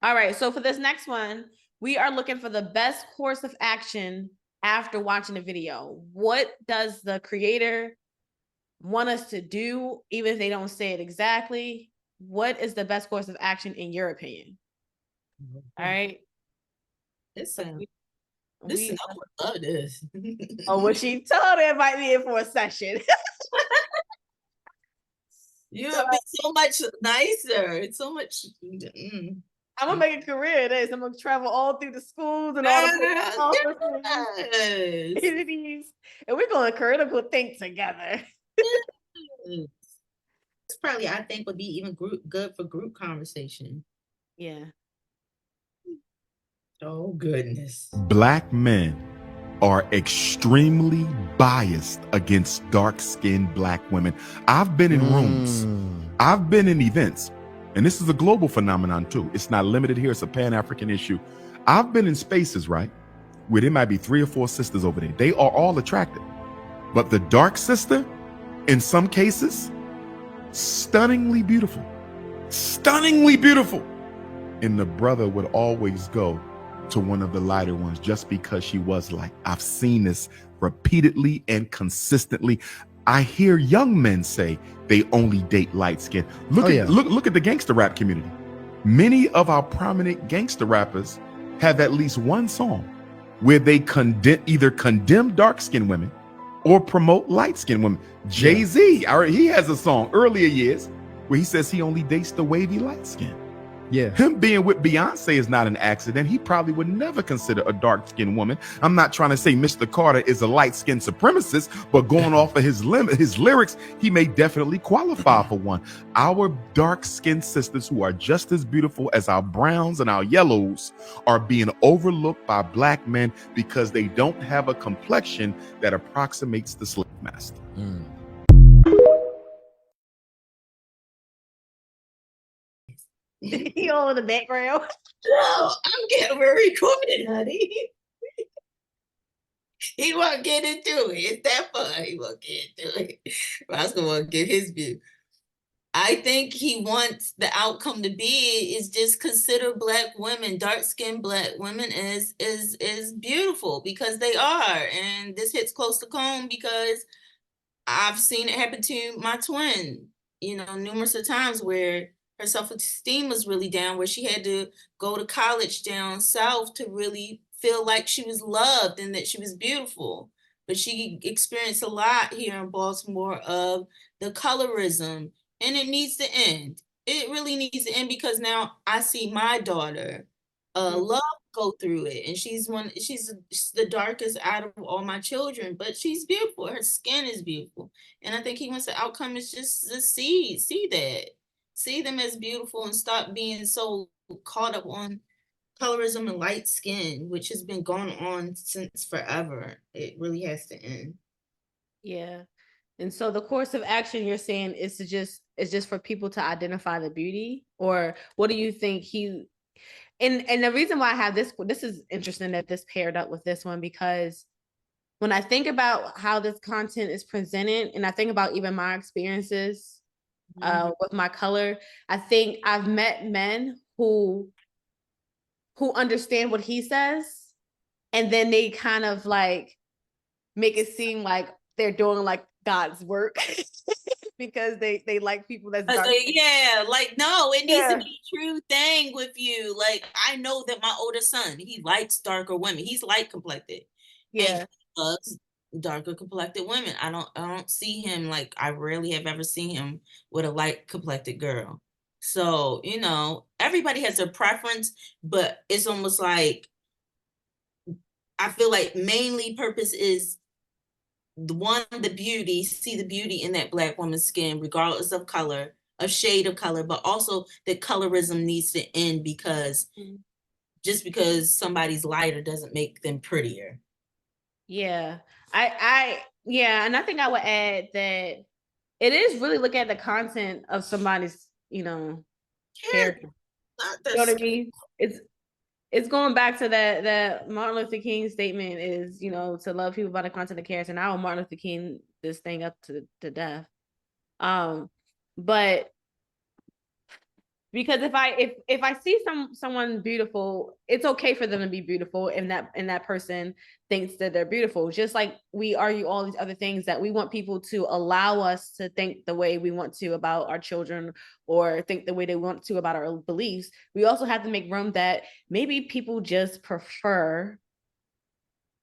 All right, so for this next one, we are looking for the best course of action after watching the video. What does the creator want us to do, even if they don't say it exactly? What is the best course of action in your opinion? All right. This I would love this. Oh, well, she told her invite me in for a session. You would be so much nicer. It's so much. I'm gonna make a career in this. I'm gonna travel all through the schools and all the offices, communities, and we're gonna critical think together. It's probably, I think, would be even good for group conversation. Yeah. Oh goodness. Black men are extremely biased against dark-skinned Black women. I've been in rooms, I've been in events, and this is a global phenomenon too. It's not limited here, it's a Pan-African issue. I've been in spaces, right, where there might be 3 or 4 sisters over there. They are all attractive. But the dark sister, in some cases, stunningly beautiful. Stunningly beautiful. And the brother would always go to one of the lighter ones just because she was like. I've seen this repeatedly and consistently. I hear young men say they only date light skin. Look at the gangster rap community. Many of our prominent gangster rappers have at least one song where they either condemn dark skinned women or promote light skinned women. Jay-Z, he has a song earlier years where he says he only dates the wavy light skin. Yeah. Him being with Beyonce is not an accident. He probably would never consider a dark-skinned woman. I'm not trying to say Mr. Carter is a light-skinned supremacist, but going off of his lyrics, he may definitely qualify for one. Our dark-skinned sisters, who are just as beautiful as our browns and our yellows, are being overlooked by Black men because they don't have a complexion that approximates the slave master. He all in the background. No, I'm getting very recorded, honey. He won't get into it. It's that fun. He won't get into it. Roscoe won't get his view. I think he wants the outcome to be is just consider Black women, dark-skinned Black women as beautiful because they are. And this hits close to home because I've seen it happen to my twin, numerous of times where her self-esteem was really down, where she had to go to college down south to really feel like she was loved and that she was beautiful. But she experienced a lot here in Baltimore of the colorism, and it needs to end. It really needs to end because now I see my daughter love go through it, and she's the darkest out of all my children, but she's beautiful. Her skin is beautiful, and I think he wants the outcome is just to see them as beautiful and stop being so caught up on colorism and light skin, which has been going on since forever. It really has to end. Yeah. And so the course of action you're saying is just for people to identify the beauty, or what do you think and the reason why I have this is interesting that this paired up with this one, because when I think about how this content is presented, and I think about even my experiences with my color, I think I've met men who understand what he says, and then they kind of like make it seem like they're doing like God's work because they like people that's dark. No, it needs to be a true thing with you. Like, I know that my older son, he likes darker women. He's light complected. Yeah. And he loves darker complected women. I don't see him, like, I rarely have ever seen him with a light complected girl. So, everybody has their preference, but it's almost like I feel like mainly purpose is the beauty, see the beauty in that Black woman's skin, regardless of color, of shade of color, but also that colorism needs to end because just because somebody's lighter doesn't make them prettier. Yeah. And I think I would add that it is really looking at the content of somebody's, character. You know what I mean? It's going back to that Martin Luther King statement is, to love people by the content of character. And I will Martin Luther King this thing up to death. But Because if I see someone beautiful, it's okay for them to be beautiful, and that person thinks that they're beautiful. Just like we argue all these other things, that we want people to allow us to think the way we want to about our children, or think the way they want to about our beliefs. We also have to make room that maybe people just prefer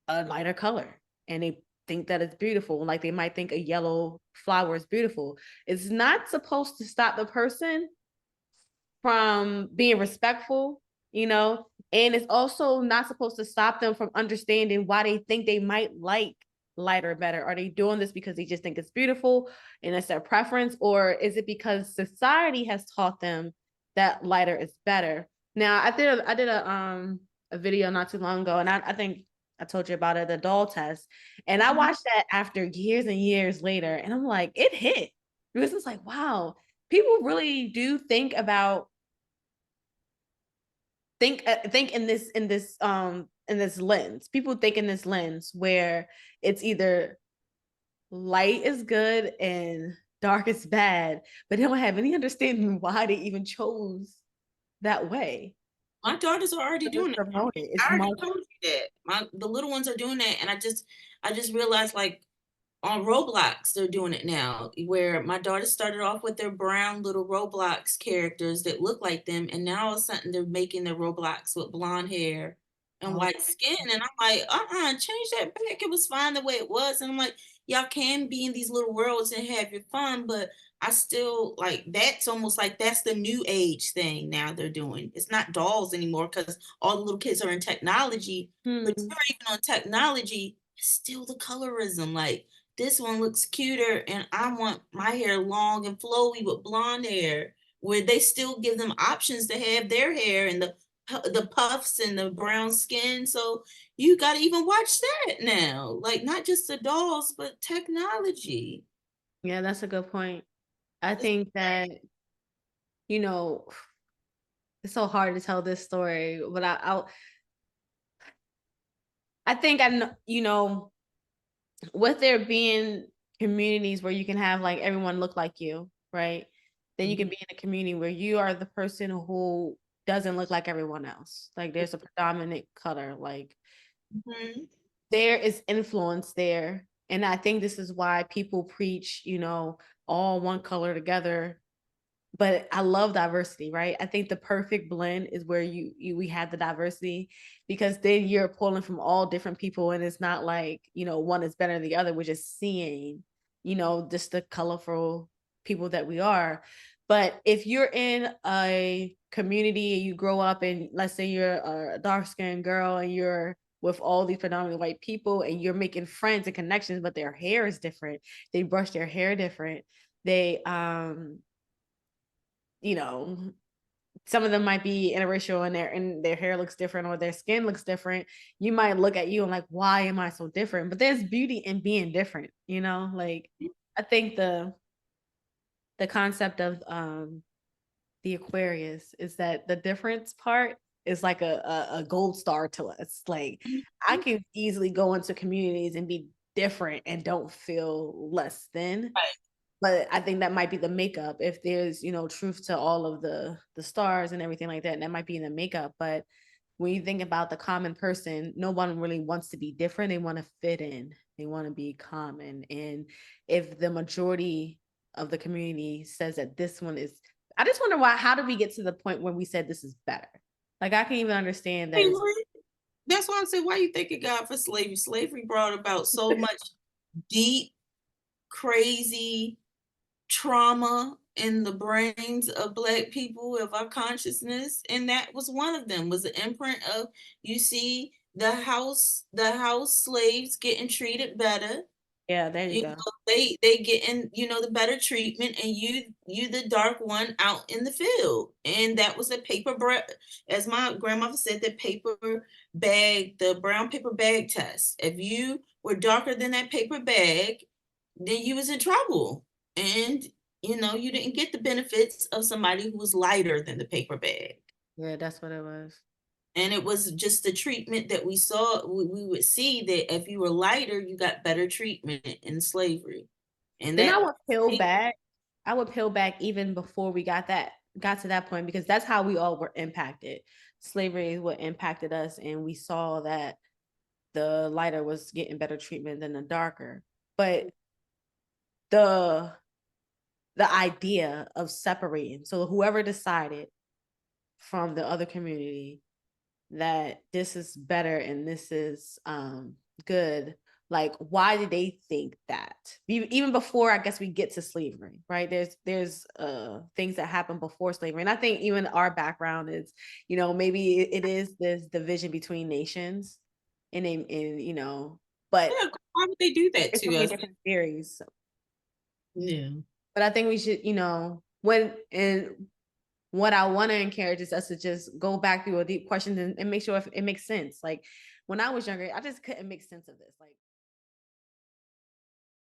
a lighter color, and they think that it's beautiful. Like they might think a yellow flower is beautiful. It's not supposed to stop the person from being respectful, and it's also not supposed to stop them from understanding why they think they might like lighter better. Are they doing this because they just think it's beautiful and it's their preference, or is it because society has taught them that lighter is better? Now, I did a video not too long ago, and I think I told you about it, the doll test, and I watched that after years and years later, and I'm like, it hit, because it's like, wow, people really do think about think in this lens. People think in this lens where it's either light is good and dark is bad, but they don't have any understanding why they even chose that way. My daughters are already doing it. It's I already told you that. The little ones are doing that, and I just realized, like, on Roblox, they're doing it now, where my daughter started off with their brown little Roblox characters that look like them, and now all of a sudden they're making their Roblox with blonde hair and white skin, and I'm like, change that back. It was fine the way it was, and I'm like, y'all can be in these little worlds and have your fun, but I still like that's almost like that's the new age thing now they're doing. It's not dolls anymore because all the little kids are in technology, but you're even on technology, it's still the colorism. Like, this one looks cuter and I want my hair long and flowy with blonde hair, where they still give them options to have their hair and the puffs and the brown skin. So you got to even watch that now, like not just the dolls, but technology. Yeah, that's a good point. I think that, you know, it's so hard to tell this story, but I think I know, with there being communities where you can have like everyone look like you, right? Then you can be in a community where you are the person who doesn't look like everyone else. Like there's a predominant color, like there is influence there. And I think this is why people preach, all one color together. But I love diversity, right? I think the perfect blend is where we have the diversity, because then you're pulling from all different people, and it's not like, one is better than the other. We're just seeing, just the colorful people that we are. But if you're in a community and you grow up, and let's say you're a dark-skinned girl and you're with all these predominantly white people, and you're making friends and connections, but their hair is different, they brush their hair different, they some of them might be interracial and their hair looks different or their skin looks different. You might look at you and like, why am I so different? But there's beauty in being different, like I think the concept of the Aquarius is that the difference part is like a gold star to us. Like I can easily go into communities and be different and don't feel less than. Right. But I think that might be the makeup. If there's, truth to all of the stars and everything like that, and that might be in the makeup. But when you think about the common person, no one really wants to be different. They want to fit in. They want to be common. And if the majority of the community says that this one is, I just wonder how did we get to the point where we said this is better? Like I can't even understand that. That's why I said, why you thanking God for slavery? Slavery brought about so much deep, crazy trauma in the brains of Black people, of our consciousness, and that was one of them, was the imprint of, you see, the house slaves getting treated better. Yeah, there you go. They getting, the better treatment, and you the dark one out in the field. And that was a as my grandmother said, the brown paper bag test. If you were darker than that paper bag, then you was in trouble. And you didn't get the benefits of somebody who was lighter than the paper bag. Yeah, that's what it was. And it was just the treatment that we saw. We would see that if you were lighter, you got better treatment in slavery. And then that I would peel back even before we got that got to that point, because that's how we all were impacted. Slavery is what impacted us, and we saw that the lighter was getting better treatment than the darker. But the idea of separating, so whoever decided from the other community that this is better and this is good, like, why did they think that? Even before, I guess, we get to slavery, right? There's things that happen before slavery, and I think even our background is, maybe it is this division between nations, and but Yeah, why would they do that there's so to many us? different theories. Yeah. But I think we should, what I want to encourage is us to just go back through a deep question and make sure if it makes sense. Like, when I was younger, I just couldn't make sense of this. Like,